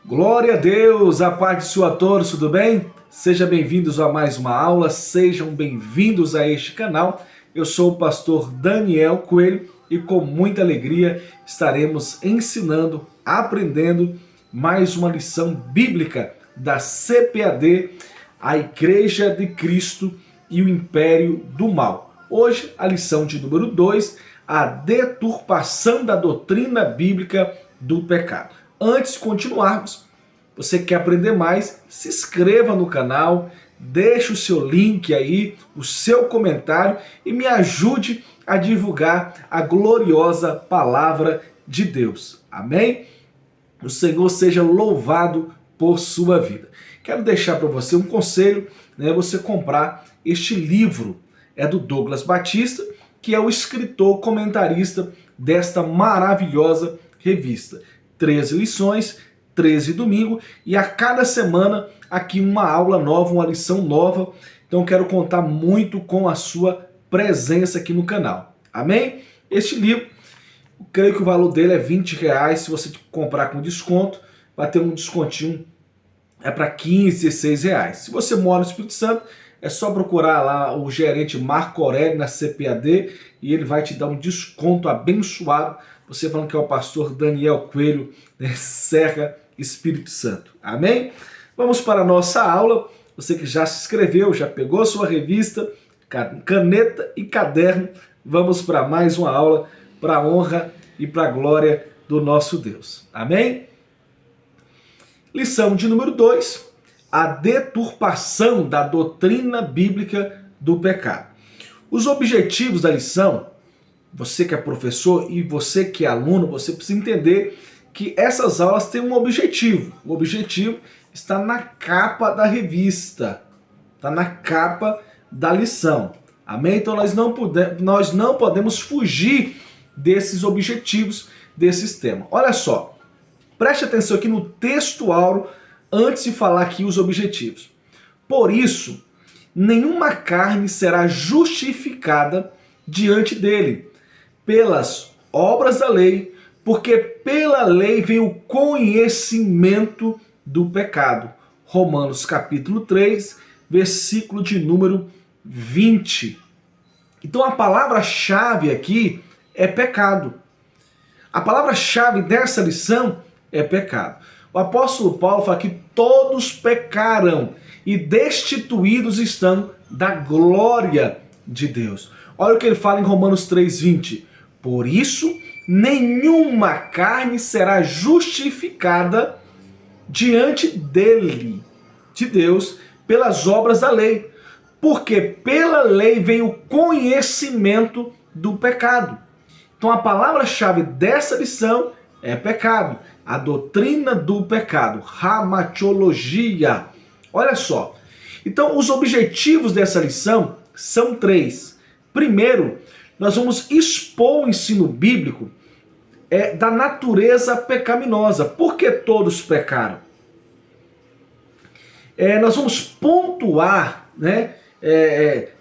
Glória a Deus, a paz de Senhor a todos, tudo bem? Sejam bem-vindos a mais uma aula, sejam bem-vindos a este canal. Eu sou o pastor Daniel Coelho e com muita alegria estaremos ensinando, aprendendo mais uma lição bíblica da CPAD, a Igreja de Cristo e o Império do Mal. Hoje, a lição de número 2, a deturpação da doutrina bíblica do pecado. Antes de continuarmos, você quer aprender mais, se inscreva no canal, deixe o seu link aí, o seu comentário e me ajude a divulgar a gloriosa palavra de Deus. Amém? O Senhor seja louvado por sua vida. Quero deixar para você um conselho, você comprar este livro, é do Douglas Batista, que é o escritor comentarista desta maravilhosa revista. 13 lições, 13 domingos, e a cada semana aqui uma aula nova, uma lição nova. Então quero contar muito com a sua presença aqui no canal. Amém? Este livro, eu creio que o valor dele é R$20. Se você comprar com desconto, vai ter um descontinho para R$15, R$16. Se você mora no Espírito Santo, é só procurar lá o gerente Marco Aurélio na CPAD e ele vai te dar um desconto abençoado. Você falando que é o pastor Daniel Coelho, Serra, Espírito Santo. Amém? Vamos para a nossa aula. Você que já se inscreveu, já pegou a sua revista, caneta e caderno. Vamos para mais uma aula para a honra e para a glória do nosso Deus. Amém? Lição de número 2, a deturpação da doutrina bíblica do pecado. Os objetivos da lição, você que é professor e você que é aluno, você precisa entender que essas aulas têm um objetivo. O objetivo está na capa da revista, está na capa da lição. Amém? Então nós não podemos fugir desses objetivos, desses temas. Olha só, preste atenção aqui no texto áureo antes de falar aqui os objetivos. Por isso, nenhuma carne será justificada diante dele pelas obras da lei, porque pela lei vem o conhecimento do pecado. Romanos capítulo 3, versículo de número 20. Então a palavra-chave aqui é pecado. A palavra-chave dessa lição é pecado. O apóstolo Paulo fala que todos pecaram e destituídos estão da glória de Deus. Olha o que ele fala em Romanos 3:20. Por isso, nenhuma carne será justificada diante dele, de Deus, pelas obras da lei, porque pela lei vem o conhecimento do pecado. Então a palavra-chave dessa lição é pecado, a doutrina do pecado, ramatiologia. Olha só, então os objetivos dessa lição são 3. Primeiro, nós vamos expor o ensino bíblico da natureza pecaminosa. Por que todos pecaram? Nós vamos pontuar,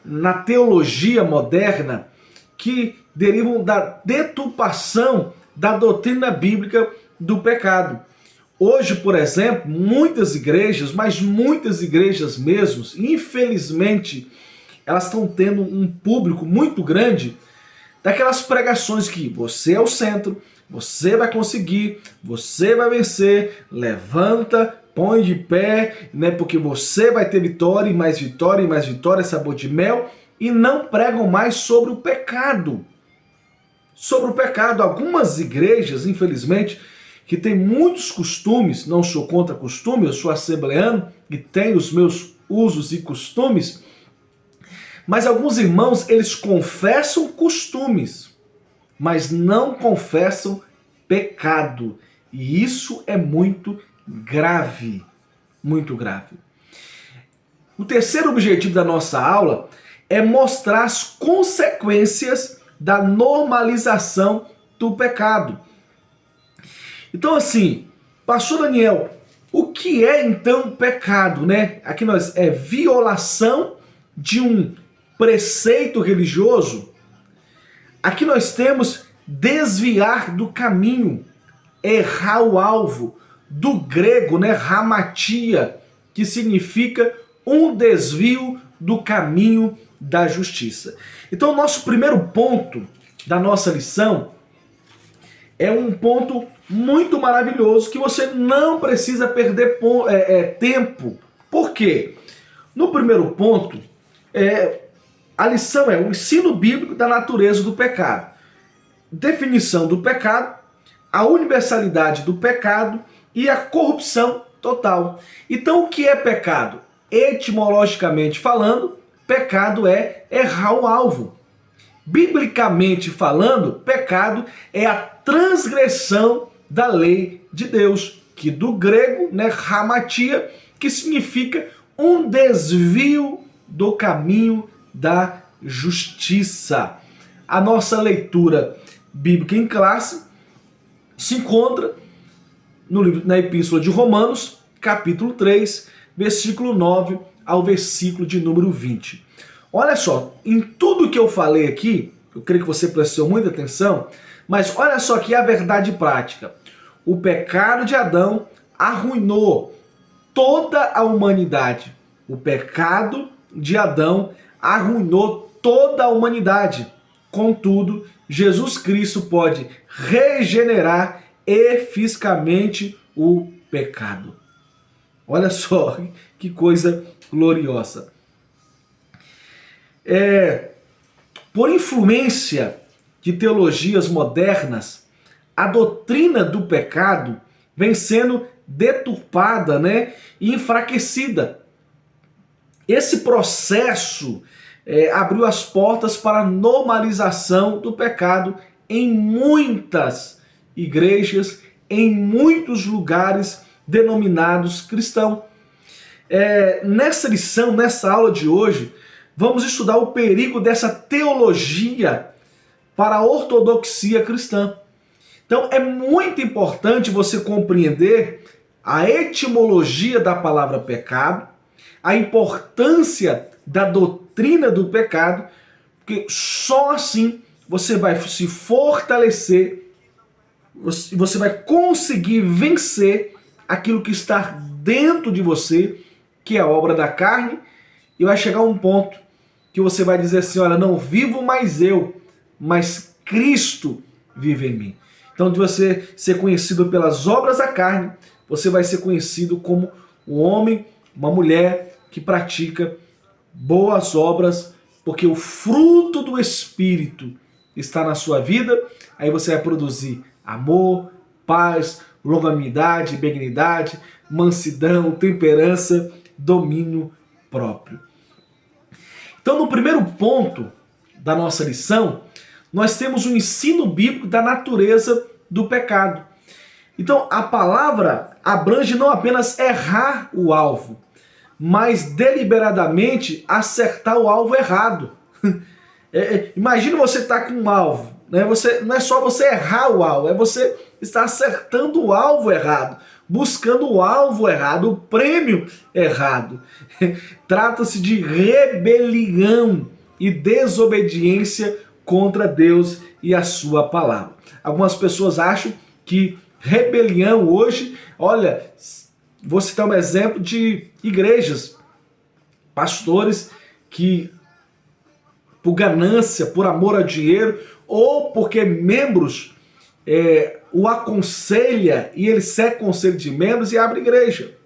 na teologia moderna que derivam da deturpação da doutrina bíblica do pecado. Hoje, por exemplo, muitas igrejas, mas muitas igrejas mesmo, infelizmente, elas estão tendo um público muito grande daquelas pregações que você é o centro, você vai conseguir, você vai vencer, levanta, põe de pé, porque você vai ter vitória e mais vitória, sabor de mel, e não pregam mais sobre o pecado. Sobre o pecado, algumas igrejas, infelizmente, que têm muitos costumes, não sou contra costume, eu sou assembleano e tenho os meus usos e costumes, mas alguns irmãos, eles confessam costumes, mas não confessam pecado. E isso é muito grave, muito grave. O terceiro objetivo da nossa aula é mostrar as consequências da normalização do pecado. Então assim, pastor Daniel, o que é então pecado, Aqui é violação de um preceito religioso. Aqui nós temos desviar do caminho, errar o alvo, do grego, né, hamatia, que significa um desvio do caminho da justiça. Então, o nosso primeiro ponto da nossa lição é um ponto muito maravilhoso que você não precisa perder tempo. Por quê? No primeiro ponto, a lição é o ensino bíblico da natureza do pecado. Definição do pecado, a universalidade do pecado e a corrupção total. Então, o que é pecado? Etimologicamente falando, pecado é errar o alvo. Biblicamente falando, pecado é a transgressão da lei de Deus, que do grego, né, hamatia, que significa um desvio do caminho da justiça. A nossa leitura bíblica em classe se encontra na Epístola de Romanos, capítulo 3, versículo 9 ao versículo de número 20. Olha só, em tudo que eu falei aqui, eu creio que você prestou muita atenção, mas olha só que é a verdade prática. O pecado de Adão arruinou toda a humanidade. O pecado de Adão arruinou toda a humanidade. Contudo, Jesus Cristo pode regenerar eficazmente o pecado. Olha só que coisa gloriosa. Por influência de teologias modernas, a doutrina do pecado vem sendo deturpada, né, e enfraquecida. Esse processo abriu as portas para a normalização do pecado em muitas igrejas, em muitos lugares denominados cristãos. Nessa lição, nessa aula de hoje, vamos estudar o perigo dessa teologia para a ortodoxia cristã. Então é muito importante você compreender a etimologia da palavra pecado, a importância da doutrina do pecado, porque só assim você vai se fortalecer, você vai conseguir vencer aquilo que está dentro de você, que é a obra da carne, e vai chegar um ponto que você vai dizer assim, olha, não vivo mais eu, mas Cristo vive em mim. Então, de você ser conhecido pelas obras da carne, você vai ser conhecido como um homem, uma mulher que pratica boas obras, porque o fruto do Espírito está na sua vida, aí você vai produzir amor, paz, longanimidade, benignidade, mansidão, temperança, domínio próprio. Então, no primeiro ponto da nossa lição, nós temos o ensino bíblico da natureza do pecado. Então, a palavra abrange não apenas errar o alvo, mas deliberadamente acertar o alvo errado. Imagina você estar com um alvo, né? Não é só você errar o alvo, é você estar acertando o alvo errado, buscando o alvo errado, o prêmio errado. Trata-se de rebelião e desobediência contra Deus e a sua palavra. Algumas pessoas acham que rebelião hoje, olha, vou citar um exemplo de igrejas, pastores que por ganância, por amor a dinheiro, ou porque membros o aconselha e ele segue conselho de membros e abre igreja.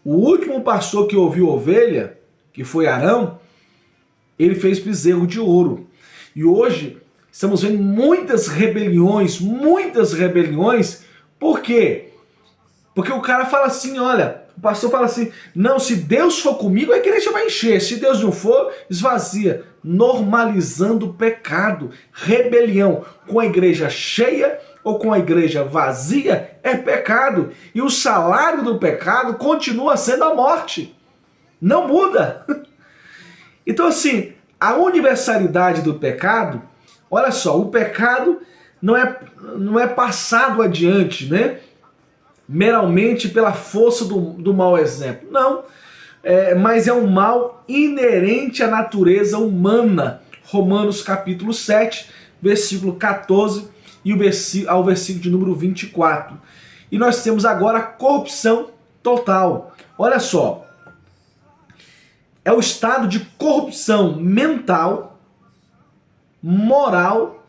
O último pastor que ouviu ovelha, que foi Arão, ele fez bezerro de ouro. E hoje estamos vendo muitas rebeliões, por quê? Porque o cara fala assim, olha, o pastor fala assim, não, se Deus for comigo, a igreja vai encher, se Deus não for, esvazia, normalizando o pecado, rebelião, com a igreja cheia ou com a igreja vazia, é pecado, e o salário do pecado continua sendo a morte, não muda. Então assim, a universalidade do pecado, olha só, o pecado não é passado adiante, né? Meramente pela força do mau exemplo. Não, mas é um mal inerente à natureza humana. Romanos capítulo 7, versículo 14 e ao versículo de número 24. E nós temos agora a corrupção total. Olha só, é o estado de corrupção mental, moral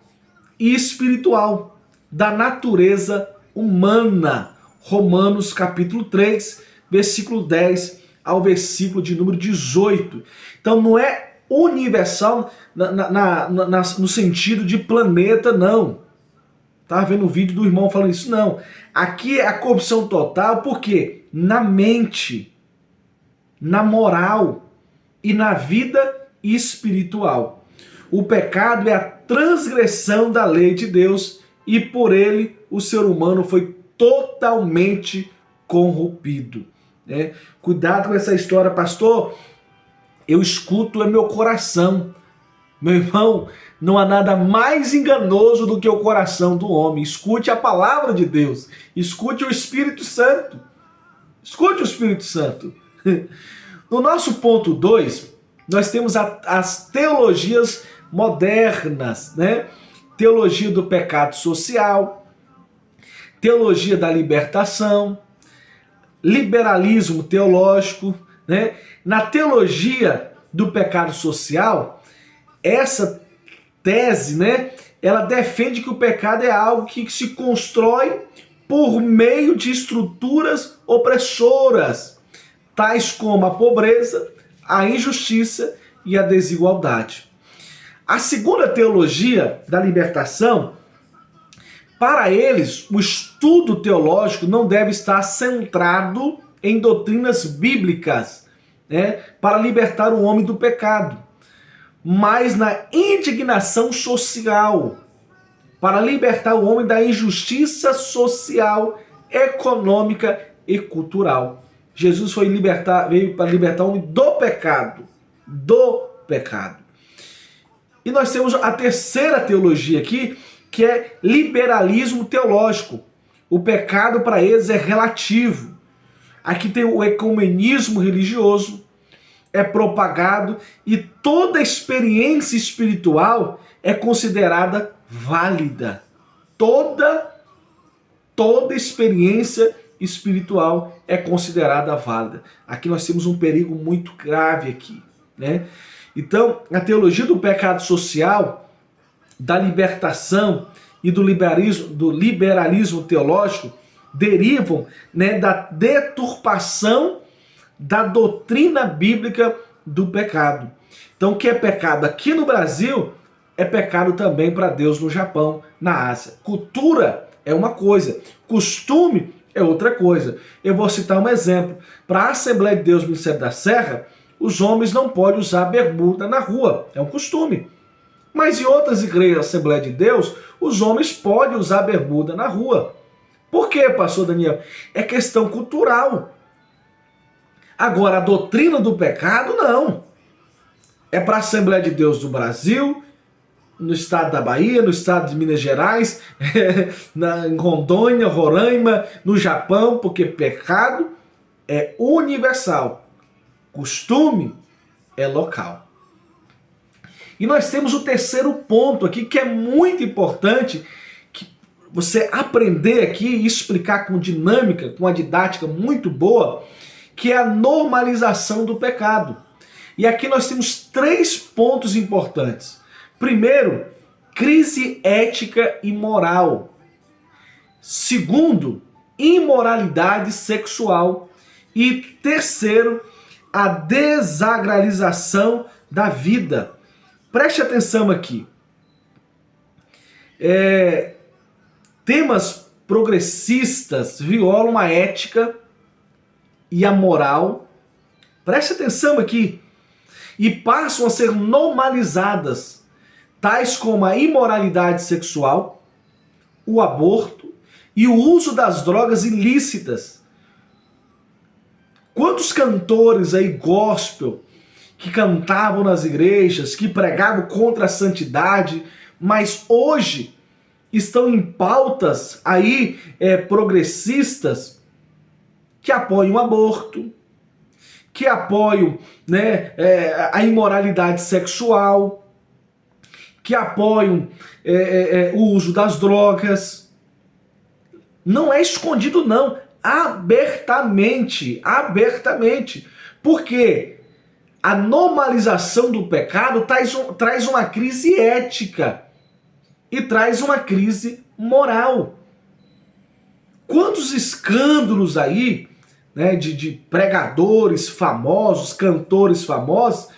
e espiritual da natureza humana. Romanos capítulo 3, versículo 10 ao versículo de número 18. Então não é universal no sentido de planeta, não. Estava vendo um vídeo do irmão falando isso, não. Aqui é a corrupção total, porque na mente, na moral e na vida espiritual. O pecado é a transgressão da lei de Deus e por ele o ser humano foi totalmente corrompido. Né? Cuidado com essa história, pastor. Eu escuto é meu coração. Meu irmão, não há nada mais enganoso do que o coração do homem. Escute a palavra de Deus. Escute o Espírito Santo. Escute o Espírito Santo. No nosso ponto 2, nós temos as teologias modernas, né? Teologia do pecado social, teologia da libertação, liberalismo teológico, né? Na teologia do pecado social, essa tese, né, ela defende que o pecado é algo que se constrói por meio de estruturas opressoras, tais como a pobreza, a injustiça e a desigualdade. A segunda teologia da libertação, para eles, o estudo teológico não deve estar centrado em doutrinas bíblicas, né, para libertar o homem do pecado, mas na indignação social, para libertar o homem da injustiça social, econômica e cultural. Jesus veio para libertar o homem do pecado. Do pecado. E nós temos a terceira teologia aqui, que é liberalismo teológico. O pecado para eles é relativo. Aqui tem o ecumenismo religioso, é propagado e toda experiência espiritual é considerada válida. Toda experiência espiritual é considerada válida. Aqui nós temos um perigo muito grave aqui, né? Então, a teologia do pecado social, da libertação e do liberalismo teológico derivam, né, da deturpação da doutrina bíblica do pecado. Então, o que é pecado aqui no Brasil é pecado também para Deus no Japão, na Ásia. Cultura é uma coisa, costume é outra coisa. Eu vou citar um exemplo. Para a Assembleia de Deus Ministério da Serra, os homens não podem usar bermuda na rua, é um costume. Mas em outras igrejas da Assembleia de Deus, os homens podem usar bermuda na rua. Por quê, pastor Daniel? É questão cultural. Agora, a doutrina do pecado, não. É para a Assembleia de Deus do Brasil, no estado da Bahia, no estado de Minas Gerais, em Rondônia, Roraima, no Japão, porque pecado é universal. Costume é local. E nós temos o terceiro ponto aqui, que é muito importante, que você aprender aqui e explicar com dinâmica, com uma didática muito boa, que é a normalização do pecado. E aqui nós temos 3 pontos importantes. Primeiro, crise ética e moral. Segundo, imoralidade sexual. E terceiro, a desagralização da vida. Preste atenção aqui. Temas progressistas violam a ética e a moral. Preste atenção aqui. E passam a ser normalizadas, tais como a imoralidade sexual, o aborto e o uso das drogas ilícitas. Quantos cantores aí gospel que cantavam nas igrejas, que pregavam contra a santidade, mas hoje estão em pautas aí progressistas que apoiam o aborto, que apoiam, né, a imoralidade sexual, que apoiam o uso das drogas. Não é escondido, não. Abertamente. Abertamente. Por quê? A normalização do pecado traz uma crise ética e traz uma crise moral. Quantos escândalos aí, né, de pregadores famosos, cantores famosos,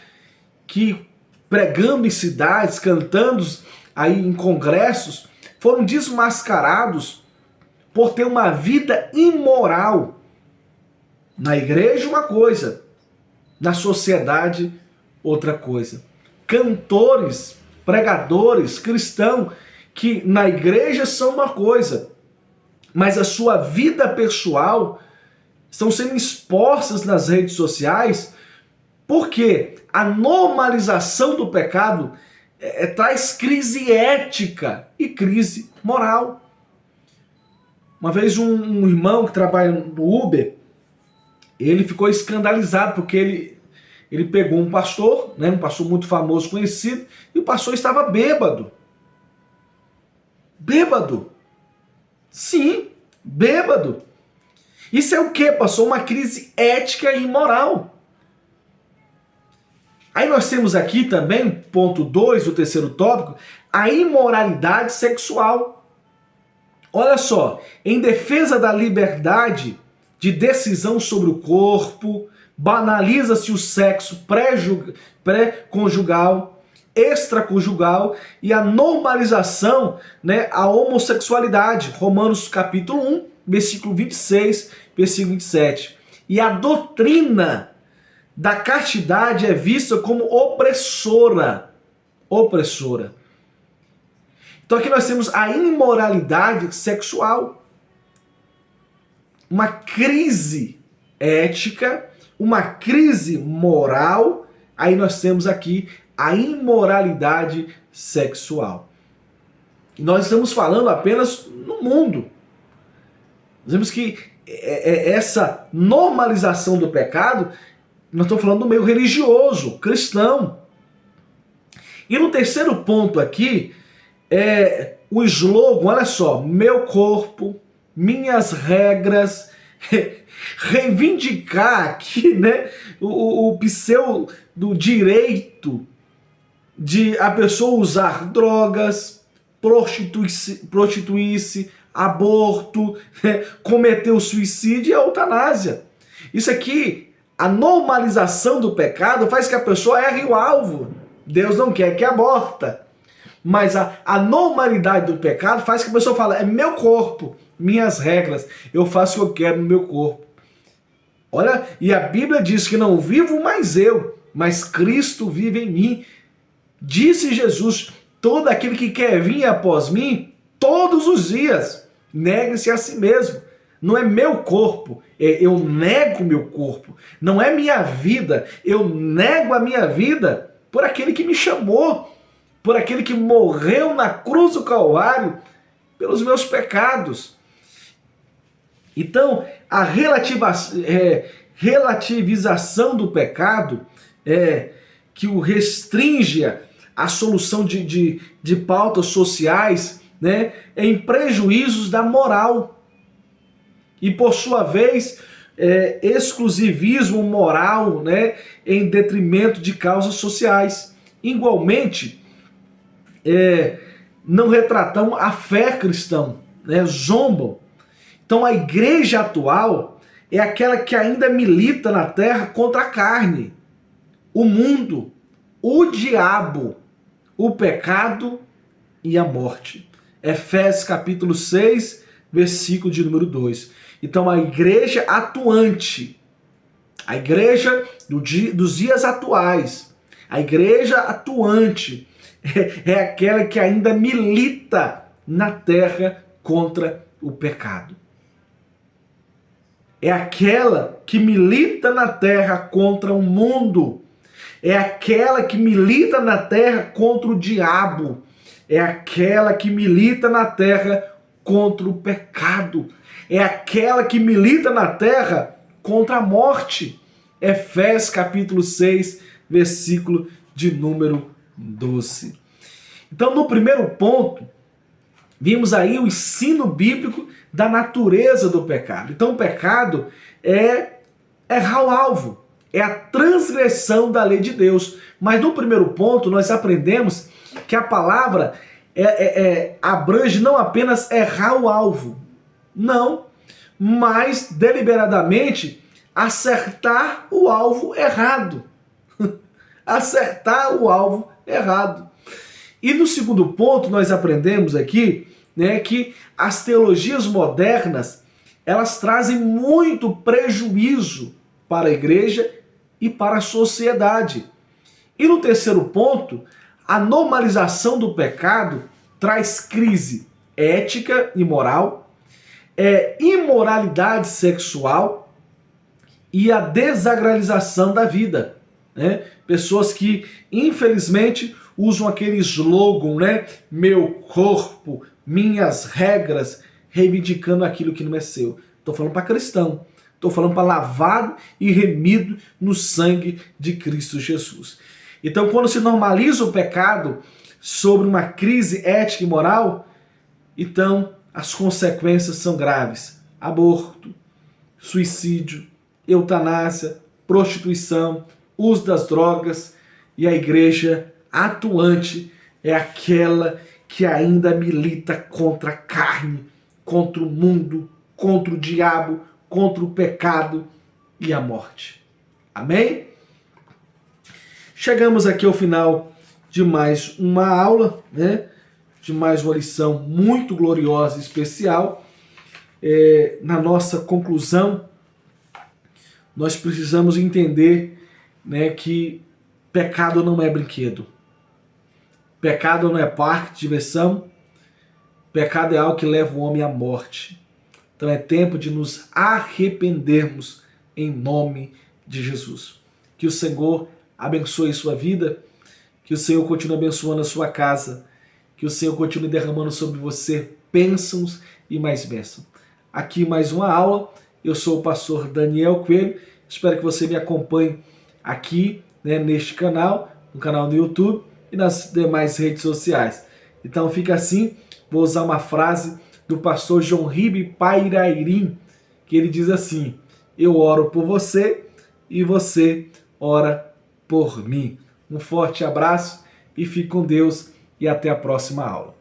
que pregando em cidades, cantando aí em congressos, foram desmascarados por ter uma vida imoral. Na igreja, uma coisa, na sociedade, outra coisa. Cantores, pregadores, cristãos, que na igreja são uma coisa, mas a sua vida pessoal estão sendo expostas nas redes sociais, porque a normalização do pecado traz crise ética e crise moral. Uma vez um irmão que trabalha no Uber, ele ficou escandalizado porque ele pegou um pastor, né, um pastor muito famoso, conhecido, e o pastor estava bêbado. Bêbado. Sim, bêbado. Isso é o quê, pastor? Uma crise ética e moral. Aí nós temos aqui também, ponto 2, o terceiro tópico, a imoralidade sexual. Olha só, em defesa da liberdade de decisão sobre o corpo, banaliza-se o sexo pré-conjugal, extraconjugal e a normalização, né, a homossexualidade. Romanos capítulo 1, versículo 26, versículo 27. E a doutrina da castidade é vista como opressora. Opressora. Então aqui nós temos a imoralidade sexual. Uma crise ética, uma crise moral. Aí nós temos aqui a imoralidade sexual. E nós estamos falando apenas no mundo. Nós vemos que essa normalização do pecado, nós estamos falando do meio religioso, cristão. E no terceiro ponto aqui, o slogan, olha só, meu corpo, minhas regras, reivindicar aqui, né, o pseudo direito de a pessoa usar drogas, prostituir-se, aborto, cometer o suicídio e a eutanásia. Isso aqui, a normalização do pecado faz que a pessoa erre o alvo. Deus não quer que aborta. Mas a normalidade do pecado faz que a pessoa fale, é meu corpo, minhas regras, eu faço o que eu quero no meu corpo. Olha, e a Bíblia diz que não vivo mais eu, mas Cristo vive em mim. Disse Jesus, todo aquele que quer vir após mim, todos os dias, negue-se a si mesmo. Não é meu corpo, eu nego meu corpo. Não é minha vida, eu nego a minha vida por aquele que me chamou, por aquele que morreu na cruz do Calvário pelos meus pecados. Então, a relativização do pecado que o restringe a solução de pautas sociais, né, em prejuízos da moral. E, por sua vez, exclusivismo moral, né, em detrimento de causas sociais. Igualmente, não retratam a fé cristã, né, zombam. Então a igreja atual é aquela que ainda milita na terra contra a carne, o mundo, o diabo, o pecado e a morte. Efésios capítulo 6, versículo de número 2. Então a igreja atuante, a igreja dos dias atuais, a igreja atuante é aquela que ainda milita na terra contra o pecado. É aquela que milita na terra contra o mundo. É aquela que milita na terra contra o diabo. É aquela que milita na terra contra o pecado. É aquela que milita na terra contra a morte. Efésios capítulo 6, versículo de número 12. Então, no primeiro ponto, Vimos aí o ensino bíblico da natureza do pecado. Então o pecado é errar o alvo, é a transgressão da lei de Deus. Mas no primeiro ponto nós aprendemos que a palavra abrange não apenas errar o alvo, não, mas deliberadamente acertar o alvo errado. Acertar o alvo errado. E no segundo ponto nós aprendemos aqui, né, que as teologias modernas, elas trazem muito prejuízo para a igreja e para a sociedade. E no terceiro ponto, a normalização do pecado traz crise ética e moral, imoralidade sexual e a desagralização da vida, né? Pessoas que, infelizmente, usam aquele slogan, né? Meu corpo, minhas regras, reivindicando aquilo que não é seu. Estou falando para cristão. Estou falando para lavado e remido no sangue de Cristo Jesus. Então, quando se normaliza o pecado sobre uma crise ética e moral, então as consequências são graves. Aborto, suicídio, eutanásia, prostituição, uso das drogas, e a igreja atuante é aquela que ainda milita contra a carne, contra o mundo, contra o diabo, contra o pecado e a morte. Amém? Chegamos aqui ao final de mais uma aula, né? De mais uma lição muito gloriosa e especial. Na nossa conclusão, nós precisamos entender, né, que pecado não é brinquedo. Pecado não é parque de diversão. Pecado é algo que leva o homem à morte. Então é tempo de nos arrependermos em nome de Jesus. Que o Senhor abençoe sua vida, que o Senhor continue abençoando a sua casa, que o Senhor continue derramando sobre você bênçãos e mais bênçãos. Aqui mais uma aula, eu sou o pastor Daniel Coelho, espero que você me acompanhe aqui, né, neste canal, no canal do YouTube e nas demais redes sociais. Então fica assim, vou usar uma frase do pastor João Ribe Pairairim, que ele diz assim: eu oro por você e você ora por mim. Um forte abraço e fique com Deus e até a próxima aula.